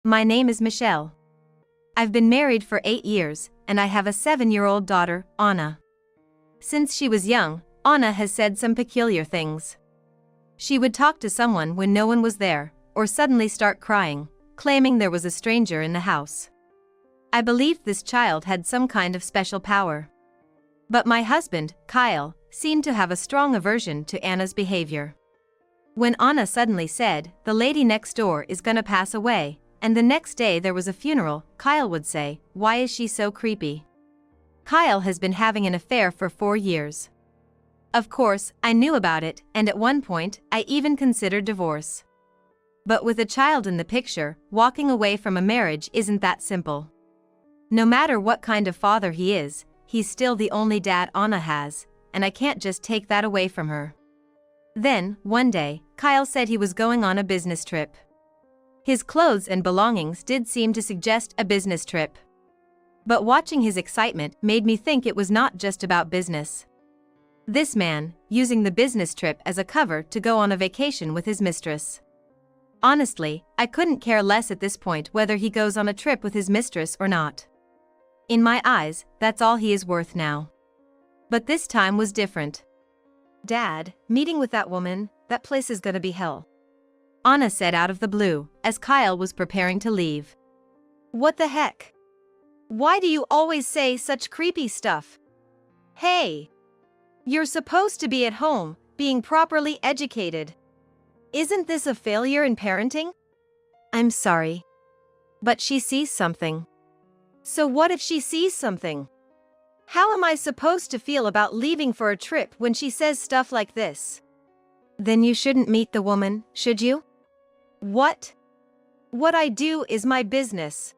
My name is Michelle. I've been married for 8 years, and I have a 7-year-old daughter, Anna. Since she was young, Anna has said some peculiar things. She would talk to someone when no one was there, or suddenly start crying, claiming there was a stranger in the house. I believed this child had some kind of special power. But my husband, Kyle, seemed to have a strong aversion to Anna's behavior. When Anna suddenly said, "The lady next door is gonna pass away," and the next day there was a funeral, Kyle would say, "Why is she so creepy?" Kyle has been having an affair for 4 years. Of course, I knew about it, and at one point, I even considered divorce. But with a child in the picture, walking away from a marriage isn't that simple. No matter what kind of father he is, he's still the only dad Anna has, and I can't just take that away from her. Then, one day, Kyle said he was going on a business trip. His clothes and belongings did seem to suggest a business trip. But watching his excitement made me think it was not just about business. This man, using the business trip as a cover to go on a vacation with his mistress. Honestly, I couldn't care less at this point whether he goes on a trip with his mistress or not. In my eyes, that's all he is worth now. But this time was different. "Dad, meeting with that woman, that place is gonna be hell," Anna said out of the blue, as Kyle was preparing to leave. "What the heck? Why do you always say such creepy stuff? Hey! You're supposed to be at home, being properly educated. Isn't this a failure in parenting?" "I'm sorry. But she sees something." "So what if she sees something? How am I supposed to feel about leaving for a trip when she says stuff like this?" "Then you shouldn't meet the woman, should you?" "What? What I do is my business.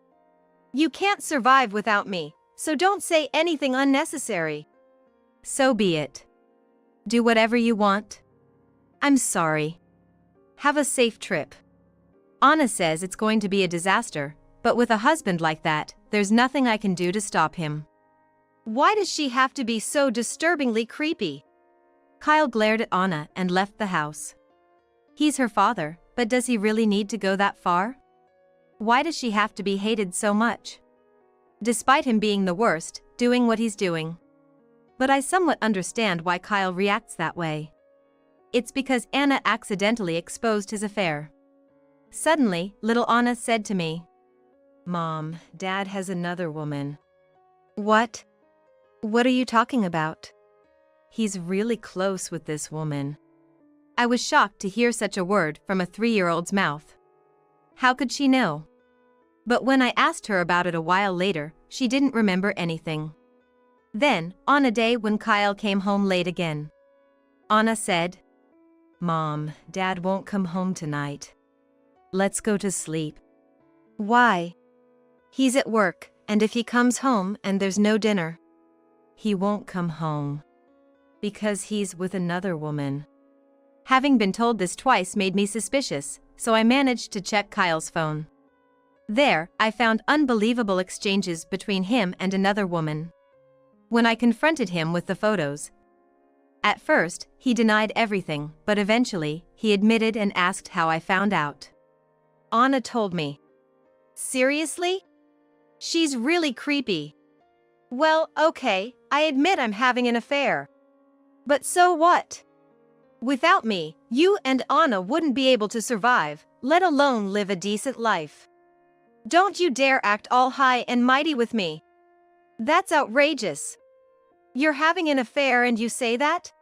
You can't survive without me, so don't say anything unnecessary." "So be it. Do whatever you want. I'm sorry. Have a safe trip." Anna says it's going to be a disaster, but with a husband like that, there's nothing I can do to stop him. "Why does she have to be so disturbingly creepy?" Kyle glared at Anna and left the house. He's her father, but does he really need to go that far? Why does she have to be hated so much? Despite him being the worst, doing what he's doing. But I somewhat understand why Kyle reacts that way. It's because Anna accidentally exposed his affair. Suddenly, little Anna said to me, "Mom, Dad has another woman." "What? What are you talking about?" "He's really close with this woman." I was shocked to hear such a word from a 3-year-old's mouth. How could she know? But when I asked her about it a while later, she didn't remember anything. Then, on a day when Kyle came home late again, Anna said, "Mom, Dad won't come home tonight. Let's go to sleep." "Why?" "He's at work, and if he comes home and there's no dinner." "He won't come home. Because he's with another woman." Having been told this twice made me suspicious, so I managed to check Kyle's phone. There, I found unbelievable exchanges between him and another woman. When I confronted him with the photos, at first, he denied everything, but eventually, he admitted and asked how I found out. Anna told me. "Seriously? She's really creepy." "Well, okay, I admit I'm having an affair. But so what? Without me, you and Anna wouldn't be able to survive, let alone live a decent life. Don't you dare act all high and mighty with me. That's outrageous. You're having an affair and you say that?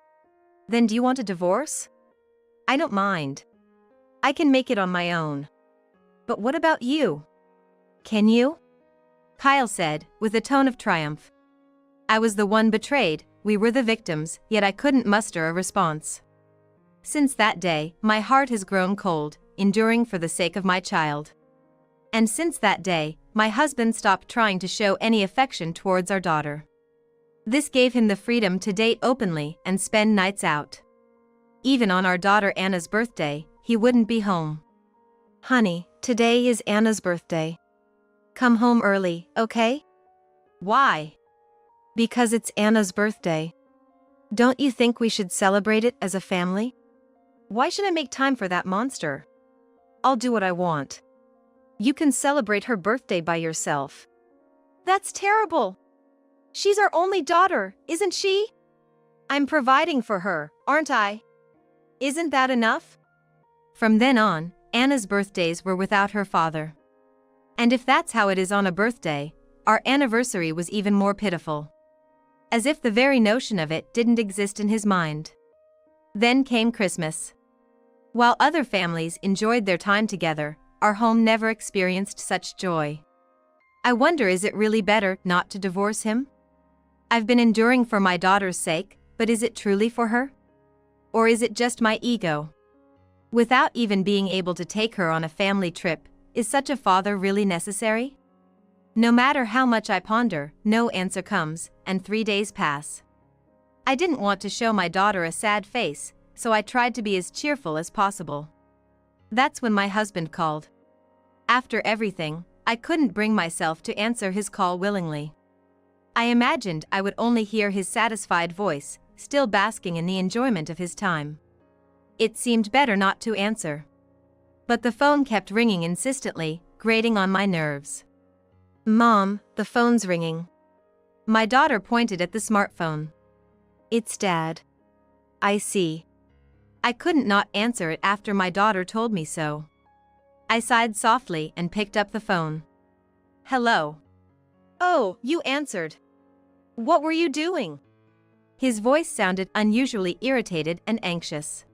Then do you want a divorce? I don't mind. I can make it on my own. But what about you? Can you?" Kyle said, with a tone of triumph. I was the one betrayed, we were the victims, yet I couldn't muster a response. Since that day, my heart has grown cold, enduring for the sake of my child. And since that day, my husband stopped trying to show any affection towards our daughter. This gave him the freedom to date openly and spend nights out. Even on our daughter Anna's birthday, he wouldn't be home. "Honey, today is Anna's birthday. Come home early, okay?" "Why?" "Because it's Anna's birthday. Don't you think we should celebrate it as a family?" "Why should I make time for that monster? I'll do what I want." You can celebrate her birthday by yourself. That's terrible. She's our only daughter, isn't she? I'm providing for her, aren't I? Isn't that enough? From then on, Anna's birthdays were without her father. And if that's how it is on a birthday, our anniversary was even more pitiful. As if the very notion of it didn't exist in his mind. Then came Christmas. While other families enjoyed their time together, our home never experienced such joy. I wonder, is it really better not to divorce him? I've been enduring for my daughter's sake, but is it truly for her? Or is it just my ego? Without even being able to take her on a family trip, is such a father really necessary? No matter how much I ponder, no answer comes, and 3 days pass. I didn't want to show my daughter a sad face, so I tried to be as cheerful as possible. That's when my husband called. After everything, I couldn't bring myself to answer his call willingly. I imagined I would only hear his satisfied voice, still basking in the enjoyment of his time. It seemed better not to answer. But the phone kept ringing insistently, grating on my nerves. Mom, the phone's ringing. My daughter pointed at the smartphone. It's Dad. I see. I couldn't not answer it after my daughter told me so. I sighed softly and picked up the phone. Hello. Oh, you answered. What were you doing? His voice sounded unusually irritated and anxious.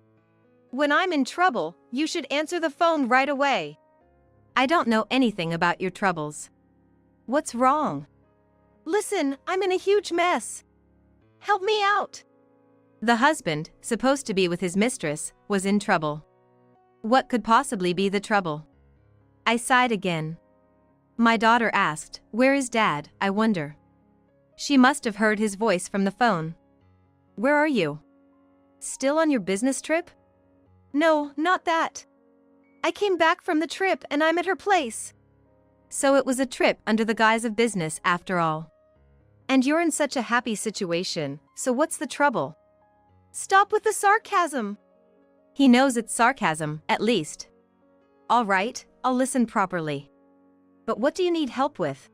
When I'm in trouble, you should answer the phone right away. I don't know anything about your troubles. What's wrong? Listen, I'm in a huge mess. Help me out. The husband, supposed to be with his mistress, was in trouble. What could possibly be the trouble? I sighed again. My daughter asked, "Where is Dad, I wonder?" She must have heard his voice from the phone. Where are you? Still on your business trip? No, not that. I came back from the trip and I'm at her place. So it was a trip under the guise of business after all. And you're in such a happy situation, so what's the trouble? Stop with the sarcasm. He knows it's sarcasm, at least. All right, I'll listen properly. But what do you need help with?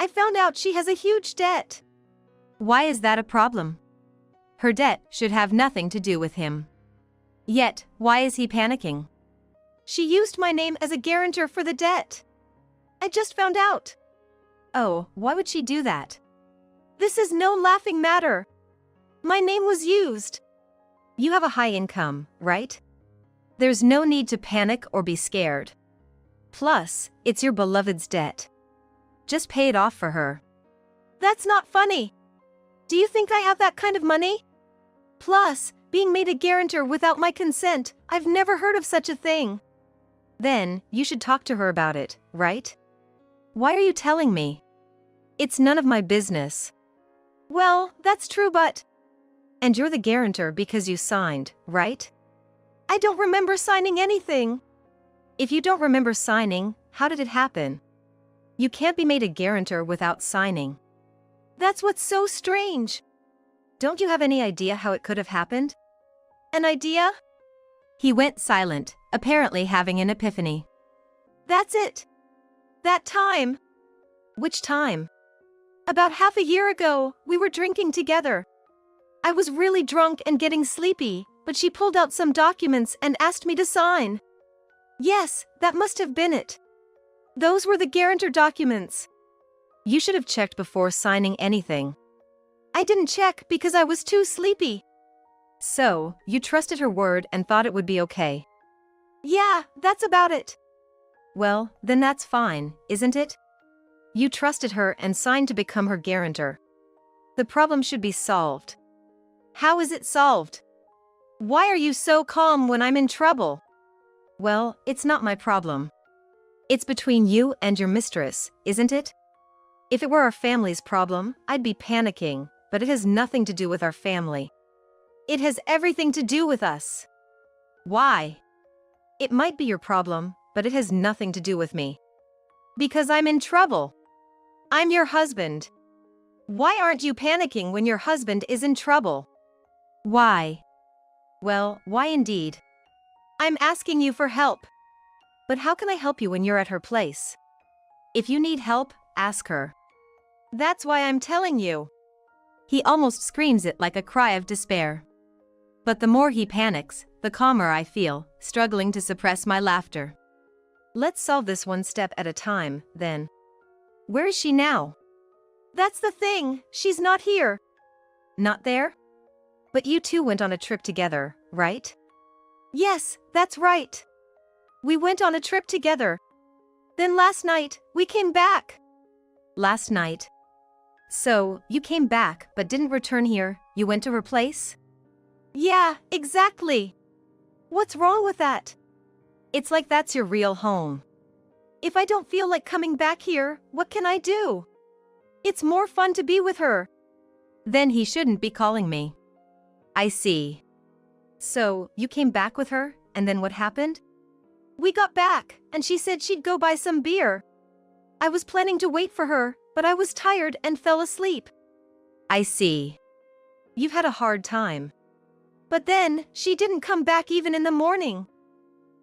I found out she has a huge debt. Why is that a problem? Her debt should have nothing to do with him. Yet, why is he panicking? She used my name as a guarantor for the debt. I just found out. Oh, why would she do that? This is no laughing matter. My name was used. You have a high income, right? There's no need to panic or be scared. Plus, it's your beloved's debt. Just pay it off for her. That's not funny. Do you think I have that kind of money? Plus, being made a guarantor without my consent, I've never heard of such a thing. Then, you should talk to her about it, right? Why are you telling me? It's none of my business. Well, that's true, but... And you're the guarantor because you signed, right? I don't remember signing anything. If you don't remember signing, how did it happen? You can't be made a guarantor without signing. That's what's so strange. Don't you have any idea how it could have happened? An idea? He went silent, apparently having an epiphany. That's it. That time. Which time? About half a year ago, we were drinking together. I was really drunk and getting sleepy, but she pulled out some documents and asked me to sign. Yes, that must have been it. Those were the guarantor documents. You should have checked before signing anything. I didn't check because I was too sleepy. So, you trusted her word and thought it would be okay. Yeah, that's about it. Well, then that's fine, isn't it? You trusted her and signed to become her guarantor. The problem should be solved. How is it solved? Why are you so calm when I'm in trouble? Well, it's not my problem. It's between you and your mistress, isn't it? If it were our family's problem, I'd be panicking, but it has nothing to do with our family. It has everything to do with us. Why? It might be your problem, but it has nothing to do with me. Because I'm in trouble. I'm your husband. Why aren't you panicking when your husband is in trouble? Why? Well, why indeed? I'm asking you for help. But how can I help you when you're at her place? If you need help, ask her. That's why I'm telling you. He almost screams it like a cry of despair. But the more he panics, the calmer I feel, struggling to suppress my laughter. Let's solve this one step at a time, then. Where is she now? That's the thing, she's not here. Not there? But you two went on a trip together, right? Yes, that's right. We went on a trip together. Then last night, we came back. Last night? So, you came back but didn't return here, you went to her place? Yeah, exactly. What's wrong with that? It's like that's your real home. If I don't feel like coming back here, what can I do? It's more fun to be with her. Then he shouldn't be calling me. I see. So, you came back with her, and then what happened? We got back, and she said she'd go buy some beer. I was planning to wait for her, but I was tired and fell asleep. I see. You've had a hard time. But then, she didn't come back even in the morning.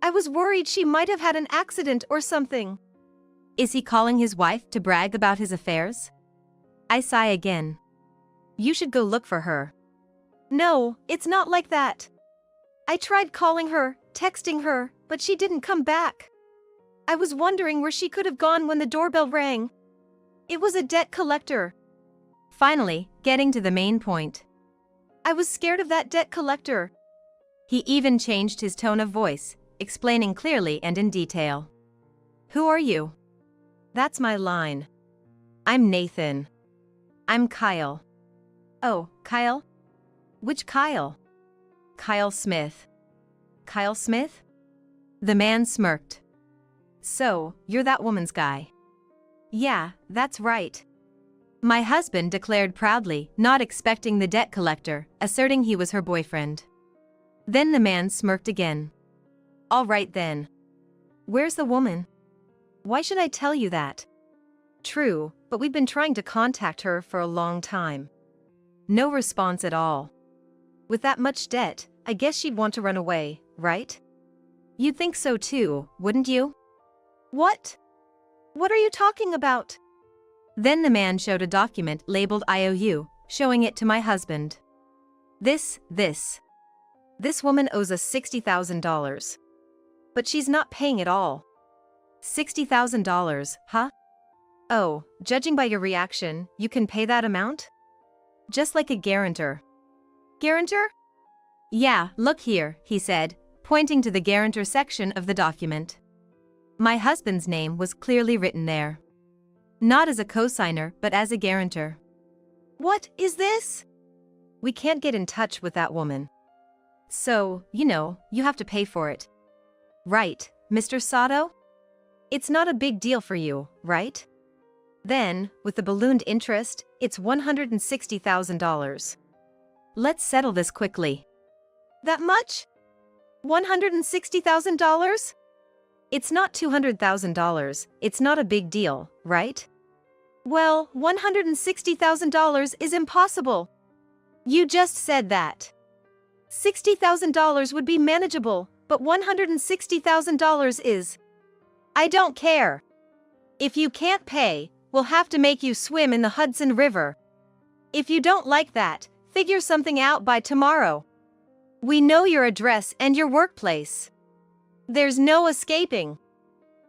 I was worried she might have had an accident or something. Is he calling his wife to brag about his affairs? I sigh again. You should go look for her. No, it's not like that. I tried calling her, texting her, but she didn't come back. I was wondering where she could have gone when the doorbell rang. It was a debt collector. Finally, getting to the main point. I was scared of that debt collector. He even changed his tone of voice, explaining clearly and in detail. Who are you? That's my line. I'm Nathan. I'm Kyle. Oh, Kyle? Which Kyle? Kyle Smith. Kyle Smith? The man smirked. So, you're that woman's guy. Yeah, that's right. My husband declared proudly, not expecting the debt collector, asserting he was her boyfriend. Then the man smirked again. All right then. Where's the woman? Why should I tell you that? True, but we've been trying to contact her for a long time. No response at all. With that much debt, I guess she'd want to run away, right? You'd think so too, wouldn't you? What? What are you talking about? Then the man showed a document labeled IOU, showing it to my husband. This woman owes us $60,000. But she's not paying it all. $60,000, huh? Oh, judging by your reaction, you can pay that amount? Just like a guarantor. Guarantor? Yeah, look here, he said, pointing to the guarantor section of the document. My husband's name was clearly written there. Not as a cosigner, but as a guarantor. What is this? We can't get in touch with that woman. So, you have to pay for it. Right, Mr. Sato? It's not a big deal for you, right? Then, with the ballooned interest, it's $160,000. Let's settle this quickly. That much? $160,000? It's not $200,000, it's not a big deal, right? Well, $160,000 is impossible. You just said that. $60,000 would be manageable, but $160,000 is. I don't care. If you can't pay, we'll have to make you swim in the Hudson River. If you don't like that, figure something out by tomorrow. We know your address and your workplace. There's no escaping.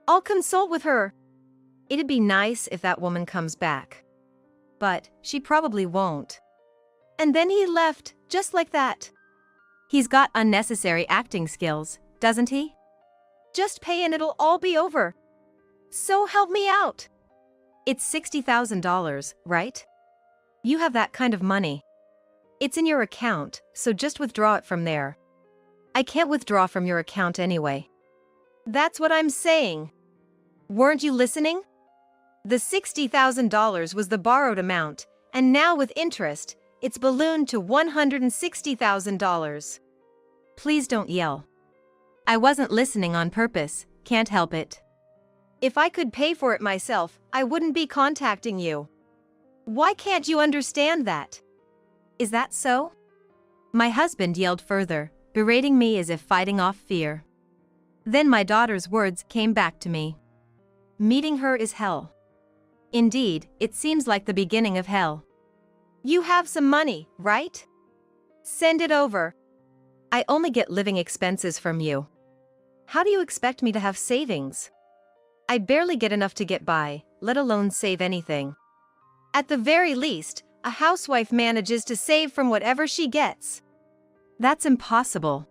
I'll consult with her. It'd be nice if that woman comes back. But she probably won't. And then he left, just like that. He's got unnecessary acting skills, doesn't he? Just pay and it'll all be over. So help me out. It's $60,000, right? You have that kind of money. It's in your account, so just withdraw it from there. I can't withdraw from your account anyway. That's what I'm saying. Weren't you listening? The $60,000 was the borrowed amount, and now with interest, it's ballooned to $160,000. Please don't yell. I wasn't listening on purpose, can't help it. If I could pay for it myself, I wouldn't be contacting you. Why can't you understand that? Is that so? My husband yelled further, berating me as if fighting off fear. Then my daughter's words came back to me. Meeting her is hell. Indeed, it seems like the beginning of hell. You have some money, right? Send it over. I only get living expenses from you. How do you expect me to have savings? I barely get enough to get by, let alone save anything. At the very least, a housewife manages to save from whatever she gets. That's impossible.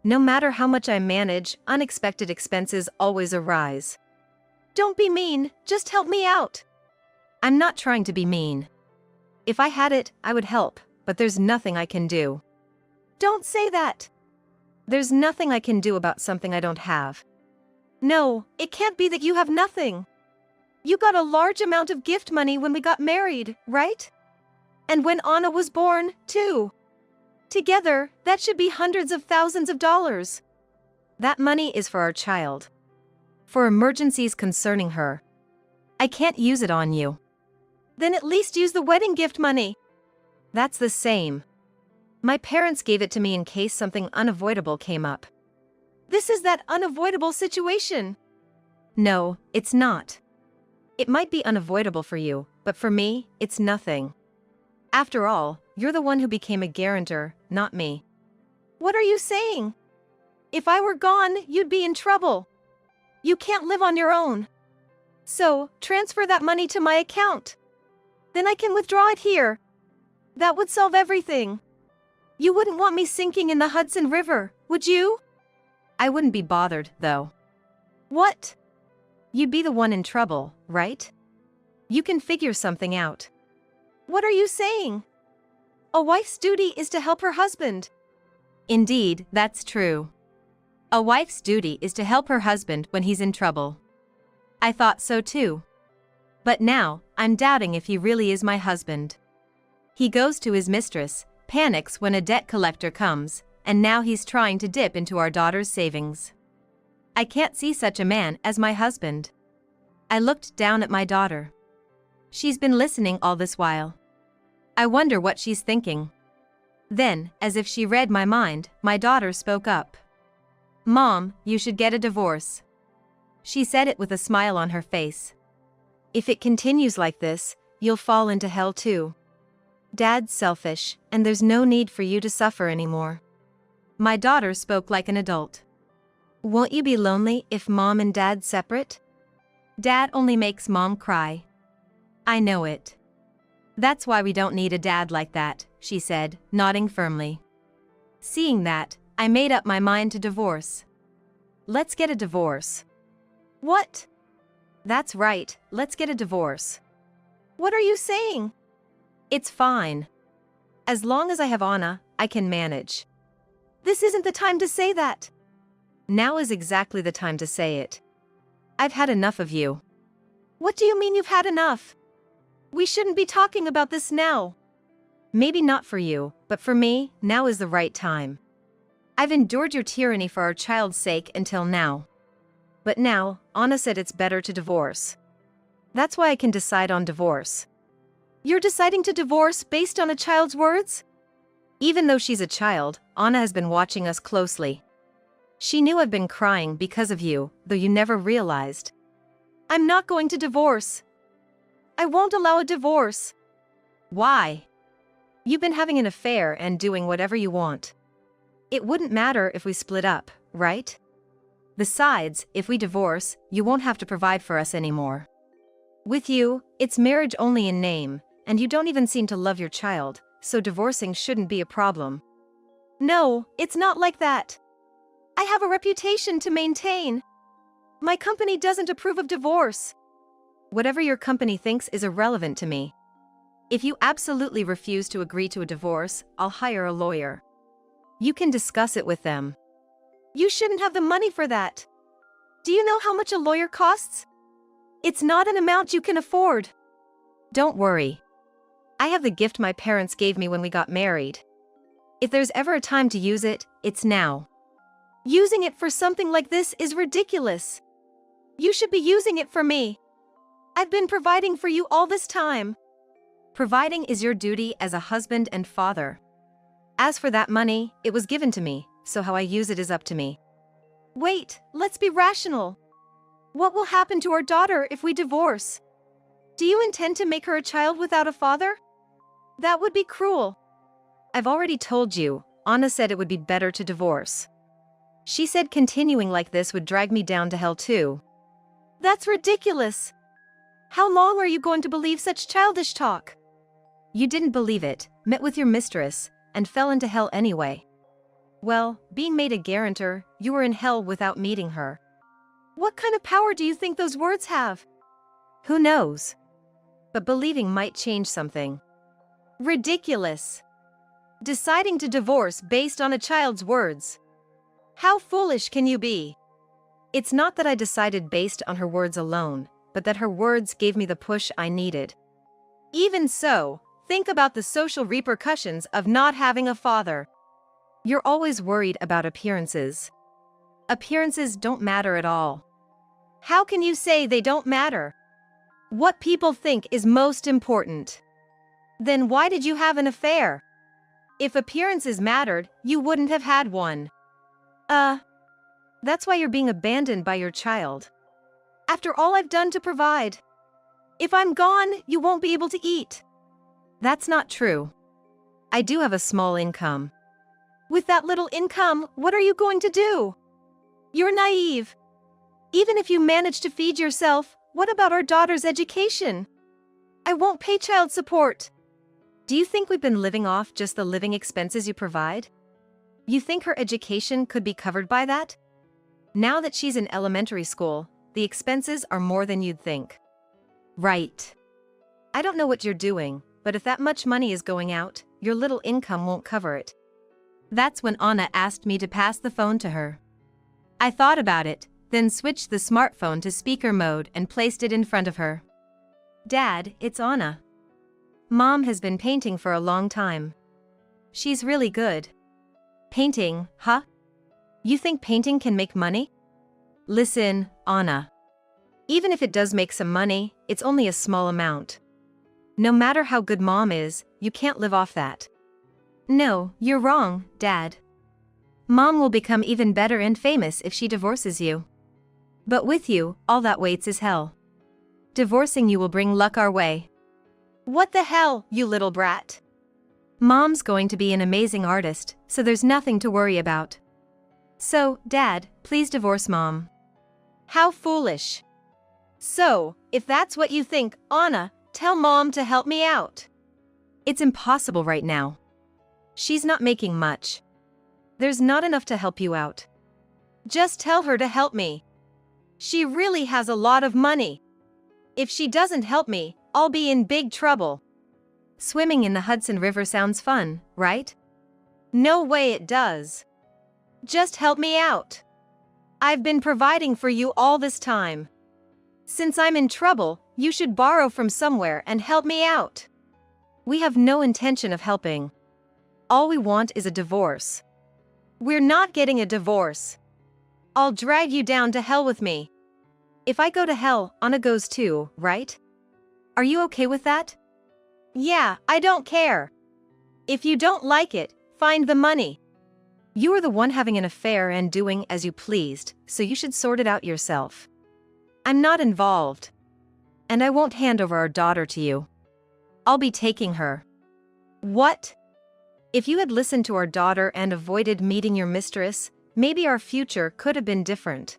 No matter how much I manage, unexpected expenses always arise. Don't be mean, just help me out. I'm not trying to be mean. If I had it, I would help, but there's nothing I can do. Don't say that. There's nothing I can do about something I don't have. No, it can't be that you have nothing. You got a large amount of gift money when we got married, right? And when Anna was born, too. Together, that should be hundreds of thousands of dollars. That money is for our child. For emergencies concerning her. I can't use it on you. Then at least use the wedding gift money. That's the same. My parents gave it to me in case something unavoidable came up. This is that unavoidable situation. No, it's not. It might be unavoidable for you, but for me, it's nothing. After all, you're the one who became a guarantor, not me. What are you saying? If I were gone, you'd be in trouble. You can't live on your own. So, transfer that money to my account. Then I can withdraw it here. That would solve everything. You wouldn't want me sinking in the Hudson River, would you? I wouldn't be bothered, though. What? You'd be the one in trouble, right? You can figure something out. What are you saying? A wife's duty is to help her husband. Indeed, that's true. A wife's duty is to help her husband when he's in trouble. I thought so too. But now, I'm doubting if he really is my husband. He goes to his mistress, panics when a debt collector comes, and now he's trying to dip into our daughter's savings. I can't see such a man as my husband. I looked down at my daughter. She's been listening all this while. I wonder what she's thinking. Then, as if she read my mind, my daughter spoke up. Mom, you should get a divorce. She said it with a smile on her face. If it continues like this, you'll fall into hell too. Dad's selfish, and there's no need for you to suffer anymore. My daughter spoke like an adult. Won't you be lonely if Mom and Dad separate? Dad only makes Mom cry. I know it. That's why we don't need a dad like that, she said, nodding firmly. Seeing that, I made up my mind to divorce. Let's get a divorce. What? That's right, let's get a divorce. What are you saying? It's fine. As long as I have Anna, I can manage. This isn't the time to say that. Now is exactly the time to say it. I've had enough of you. What do you mean you've had enough? We shouldn't be talking about this now. Maybe not for you, but for me, now is the right time. I've endured your tyranny for our child's sake until now. But now, Anna said it's better to divorce. That's why I can decide on divorce. You're deciding to divorce based on a child's words? Even though she's a child, Anna has been watching us closely. She knew I've been crying because of you, though you never realized. I'm not going to divorce. I won't allow a divorce. Why? You've been having an affair and doing whatever you want. It wouldn't matter if we split up, right? Besides, if we divorce, you won't have to provide for us anymore. With you, it's marriage only in name, and you don't even seem to love your child, so divorcing shouldn't be a problem. No, it's not like that. I have a reputation to maintain. My company doesn't approve of divorce. Whatever your company thinks is irrelevant to me. If you absolutely refuse to agree to a divorce, I'll hire a lawyer. You can discuss it with them. You shouldn't have the money for that. Do you know how much a lawyer costs? It's not an amount you can afford. Don't worry. I have the gift my parents gave me when we got married. If there's ever a time to use it, it's now. Using it for something like this is ridiculous. You should be using it for me. I've been providing for you all this time. Providing is your duty as a husband and father. As for that money, it was given to me, so how I use it is up to me. Wait, let's be rational. What will happen to our daughter if we divorce? Do you intend to make her a child without a father? That would be cruel. I've already told you, Anna said it would be better to divorce. She said continuing like this would drag me down to hell too. That's ridiculous. How long are you going to believe such childish talk? You didn't believe it, met with your mistress, and fell into hell anyway. Well, being made a guarantor, you were in hell without meeting her. What kind of power do you think those words have? Who knows? But believing might change something. Ridiculous. Deciding to divorce based on a child's words. How foolish can you be? It's not that I decided based on her words alone, but that her words gave me the push I needed. Even so, think about the social repercussions of not having a father. You're always worried about appearances. Appearances don't matter at all. How can you say they don't matter? What people think is most important. Then why did you have an affair? If appearances mattered, you wouldn't have had one. That's why you're being abandoned by your child. After all I've done to provide. If I'm gone, you won't be able to eat. That's not true. I do have a small income. With that little income, what are you going to do? You're naive. Even if you manage to feed yourself, what about our daughter's education? I won't pay child support. Do you think we've been living off just the living expenses you provide? You think her education could be covered by that? Now that she's in elementary school, the expenses are more than you'd think. Right. I don't know what you're doing, but if that much money is going out, your little income won't cover it. That's when Anna asked me to pass the phone to her. I thought about it, then switched the smartphone to speaker mode and placed it in front of her. Dad, it's Anna. Mom has been painting for a long time. She's really good. Painting, huh? You think painting can make money? Listen, Anna. Even if it does make some money, it's only a small amount. No matter how good Mom is, you can't live off that. No, you're wrong, Dad. Mom will become even better and famous if she divorces you. But with you, all that waits is hell. Divorcing you will bring luck our way. What the hell, you little brat? Mom's going to be an amazing artist, so there's nothing to worry about. So, Dad, please divorce Mom. How foolish. So, if that's what you think, Anna, tell Mom to help me out. It's impossible right now. She's not making much. There's not enough to help you out. Just tell her to help me. She really has a lot of money. If she doesn't help me, I'll be in big trouble. Swimming in the Hudson River sounds fun, right? No way it does. Just help me out. I've been providing for you all this time. Since I'm in trouble, you should borrow from somewhere and help me out. We have no intention of helping. All we want is a divorce. We're not getting a divorce. I'll drag you down to hell with me. If I go to hell, Anna goes too, right? Are you okay with that? Yeah, I don't care. If you don't like it, find the money. You were the one having an affair and doing as you pleased, so you should sort it out yourself. I'm not involved. And I won't hand over our daughter to you. I'll be taking her. What? If you had listened to our daughter and avoided meeting your mistress, maybe our future could have been different.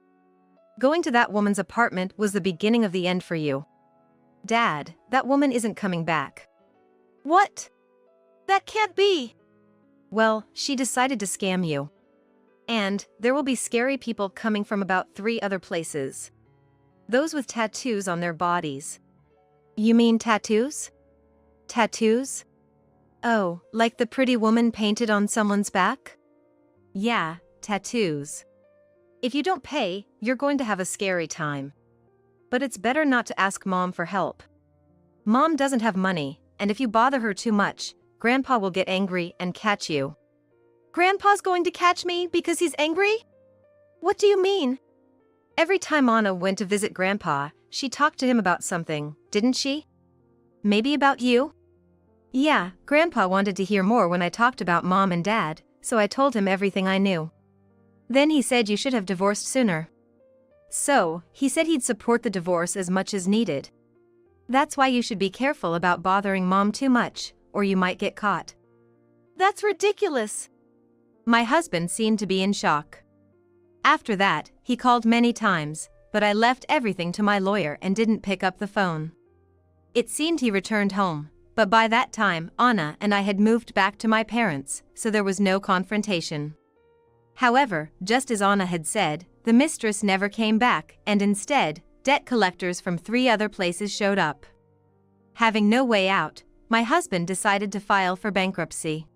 Going to that woman's apartment was the beginning of the end for you. Dad, that woman isn't coming back. What? That can't be. Well, she decided to scam you. And there will be scary people coming from about 3 other places. Those with tattoos on their bodies. You mean tattoos? Tattoos? Oh, like the pretty woman painted on someone's back? Yeah, tattoos. If you don't pay, you're going to have a scary time. But it's better not to ask Mom for help. Mom doesn't have money, and if you bother her too much, Grandpa will get angry and catch you. Grandpa's going to catch me because he's angry? What do you mean? Every time Anna went to visit Grandpa, she talked to him about something, didn't she? Maybe about you? Yeah, Grandpa wanted to hear more when I talked about Mom and Dad, so I told him everything I knew. Then he said you should have divorced sooner. So, he said he'd support the divorce as much as needed. That's why you should be careful about bothering mom too much, or you might get caught. That's ridiculous. My husband seemed to be in shock. After that, he called many times, but I left everything to my lawyer and didn't pick up the phone. It seemed he returned home, but by that time, Anna and I had moved back to my parents, so there was no confrontation. However, just as Anna had said, the mistress never came back, and instead, debt collectors from 3 other places showed up. Having no way out, my husband decided to file for bankruptcy.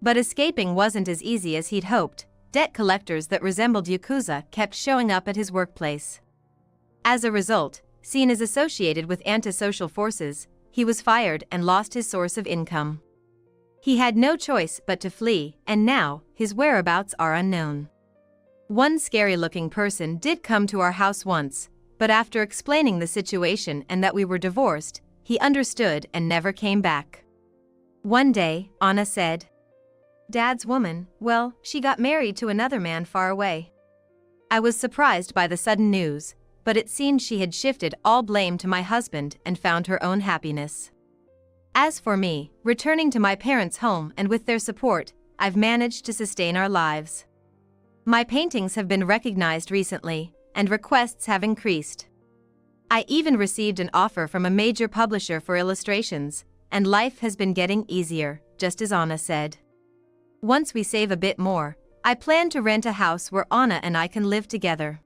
But escaping wasn't as easy as he'd hoped. Debt collectors that resembled Yakuza kept showing up at his workplace. As a result, seen as associated with antisocial forces, he was fired and lost his source of income. He had no choice but to flee, and now, his whereabouts are unknown. One scary-looking person did come to our house once, but after explaining the situation and that we were divorced, he understood and never came back. One day, Anna said, "Dad's woman, well, she got married to another man far away." I was surprised by the sudden news, but it seemed she had shifted all blame to my husband and found her own happiness. As for me, returning to my parents' home and with their support, I've managed to sustain our lives. My paintings have been recognized recently, and requests have increased. I even received an offer from a major publisher for illustrations, and life has been getting easier, just as Anna said. Once we save a bit more, I plan to rent a house where Anna and I can live together.